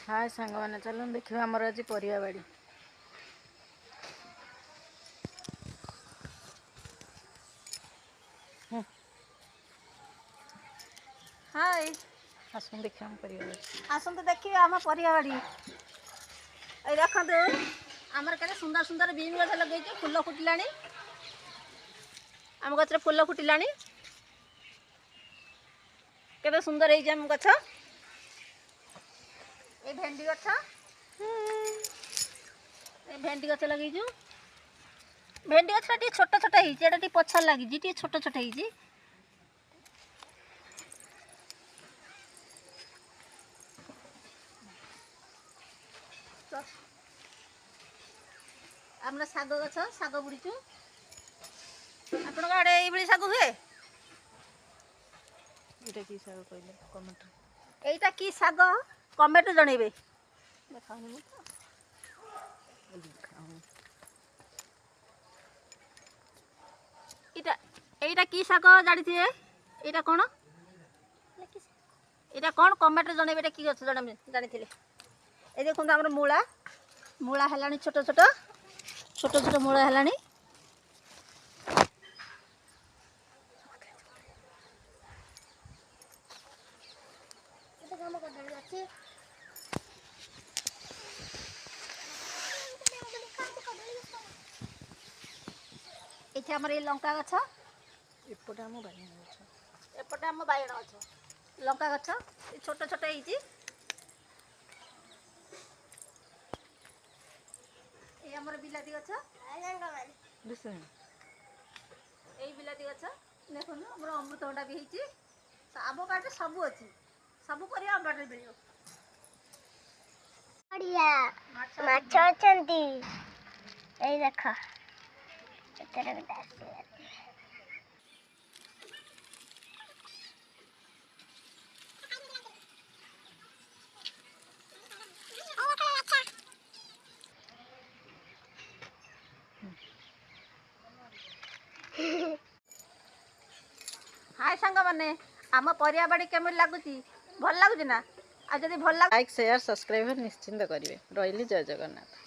हाय सांग मैंने चलो देखिए आमर आज परिया बाड़ी हाय आसुन देखिए आम परिया बाड़ी आसतु देखिए आम परिया बाड़ी ये देखते आमर के सुंदर सुंदर बीन गछ लगे फूल फुटिला आम गच फूल फुटिला के सुंदर होम गछ ये भेंडी गछ भेंडी गछ लगे भेंडी गछ छोट छोट होती पछर लगी छोट छोट होती आम शाग गछ शाग बुड़ीचु आपण आड़े ये शाग हुए एटा की साग कहले कमेंट एटा की शाग कमेंट जनइबे देखाउनी एटा की शाग जानी थे एटा कौन एटा कौन कमेंट जनइबे एटा की गछ जानी थे ए देखो हमर मूला मूला हेलानी छोट छोट छोट छोट मूला हेलानी ये आम ये लंका गछ एपटे आम बाइगण गछ एपटे आम बाइगण गछ लंका गछ छोट छोट होती आमर बिलाती गछ यही बिलाती गछ देखो आम अमृतभंडा भी होती आम बाटे सब अच्छी सब पर आम बाटे मिल माछ अछंती एई देख एतरे बिदासी हाय सांग मैंने आम परिया बाड़ी केमी लगुच भल लगुच ना आ जदि भल लाइक शेयर सब्सक्राइब निश्चिंत करेंगे रही जय जगन्नाथ।